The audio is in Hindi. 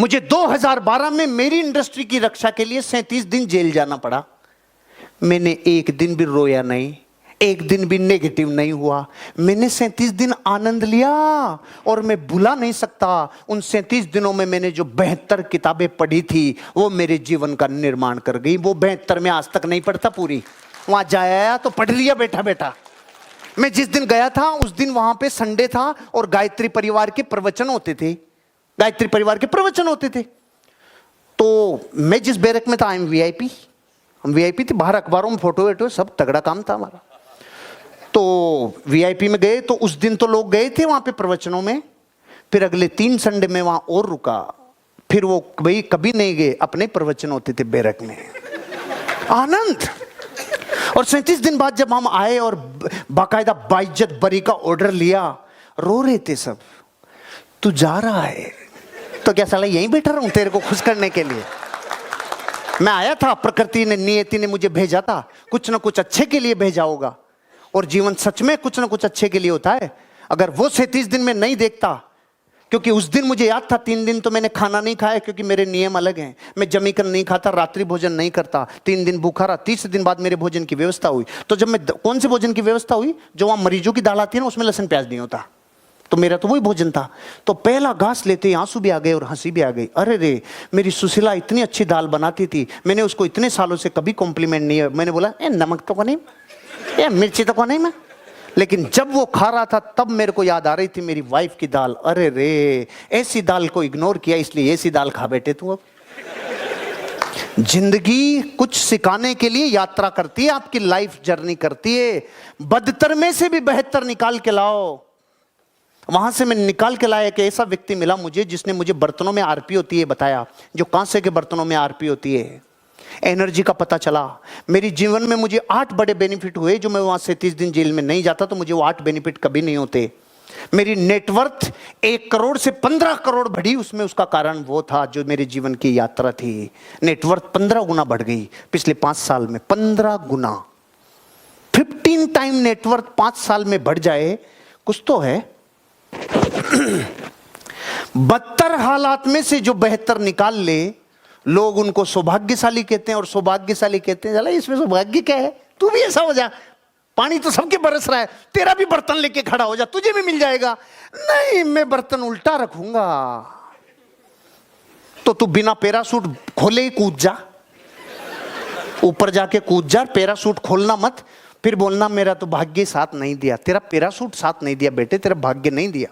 मुझे 2012 में मेरी इंडस्ट्री की रक्षा के लिए 37 दिन जेल जाना पड़ा। मैंने एक दिन भी रोया नहीं, एक दिन भी नेगेटिव नहीं हुआ। मैंने 37 दिन आनंद लिया और मैं भुला नहीं सकता। उन 37 दिनों में मैंने जो 72 किताबें पढ़ी थी वो मेरे जीवन का निर्माण कर गई। वो 72 में आज तक नहीं पढ़ता पूरी, वहां जाया तो पढ़ लिया बैठा बैठा। मैं जिस दिन गया था उस दिन वहां पे संडे था और गायत्री परिवार के प्रवचन होते थे, गायत्री परिवार के प्रवचन होते थे। तो मैं जिस बैरक में था, हम वीआईपी थे, बाहर अखबारों में फोटो वेटो सब तगड़ा काम था हमारा। तो वीआईपी में गए तो उस दिन तो लोग गए थे वहां पे प्रवचनों में। फिर अगले 3 संडे में वहां और रुका। फिर वो भाई कभी नहीं गए, अपने प्रवचन होते थे बैरक में, आनंद। और 37 दिन बाद जब हम आए और बाकायदा बाइज्जत बरी का ऑर्डर लिया, रो रहे थे सब। तू जा रहा है तो क्या साला यहीं बैठा रहूं तेरे को खुश करने के लिए? मैं आया था, प्रकृति ने, नियति ने मुझे भेजा था, कुछ ना कुछ अच्छे के लिए भेजा होगा। और जीवन सच में कुछ ना कुछ अच्छे के लिए होता है। अगर वो 37 दिन में नहीं देखता, क्योंकि उस दिन मुझे याद था 3 दिन तो मैंने खाना नहीं खाया, क्योंकि मेरे नियम अलग हैं। मैं जमी कर नहीं खाता, रात्रि भोजन नहीं करता, 3 दिन भूखा रहा। 30 दिन बाद मेरे भोजन की व्यवस्था हुई। तो जब मैं, कौन से भोजन की व्यवस्था हुई? जो वहां मरीजों की दाल आती है ना, उसमें लहसुन प्याज नहीं होता। तो मेरा तो वही भोजन था। तो पहला घास लेते आंसू भी आ गए और हंसी भी आ गई। अरे रे, मेरी सुशीला इतनी अच्छी दाल बनाती थी, मैंने उसको इतने सालों से कभी कॉम्प्लीमेंट नहीं है। मैंने बोला नमक तो को नहीं, मिर्ची तो को नहीं मैं। लेकिन जब वो खा रहा था तब मेरे को याद आ रही थी मेरी वाइफ की दाल। अरे रे, ऐसी दाल को इग्नोर किया, इसलिए ऐसी दाल खा बैठे तू। अब जिंदगी कुछ सिखाने के लिए यात्रा करती है, आपकी लाइफ जर्नी करती है। बदतर में से भी बेहतर निकाल के लाओ। वहां से मैं निकाल के लाया कि ऐसा व्यक्ति मिला मुझे जिसने मुझे बर्तनों में आरपी होती है बताया, जो कांसे के बर्तनों में आरपी होती है, एनर्जी का पता चला। मेरी जीवन में मुझे 8 बड़े बेनिफिट हुए। जो मैं वहां 37 दिन जेल में नहीं जाता तो मुझे वो 8 बेनिफिट कभी नहीं होते। मेरी नेटवर्थ 1 करोड़ से 15 करोड़ बढ़ी, उसमें उसका कारण वो था जो मेरे जीवन की यात्रा थी। नेटवर्थ 15 गुना बढ़ गई पिछले 5 साल में, 15 गुना। 15 टाइम नेटवर्थ 5 साल में बढ़ जाए, कुछ तो है। बदतर हालात में से जो बेहतर निकाल ले, लोग उनको सौभाग्यशाली कहते हैं। और सौभाग्यशाली कहते हैं चला इसमें सौभाग्य क्या है, तू भी ऐसा हो जा, पानी तो सबके बरस रहा है, तेरा भी बर्तन लेके खड़ा हो जा, तुझे भी मिल जाएगा। नहीं, मैं बर्तन उल्टा रखूंगा। तो तू बिना पैरासूट खोले ही कूद जा, ऊपर जाके कूद जा, पैरासूट खोलना मत। फिर बोलना मेरा तो भाग्य साथ नहीं दिया। तेरा पैरासूट साथ नहीं दिया बेटे, तेरा भाग्य नहीं दिया।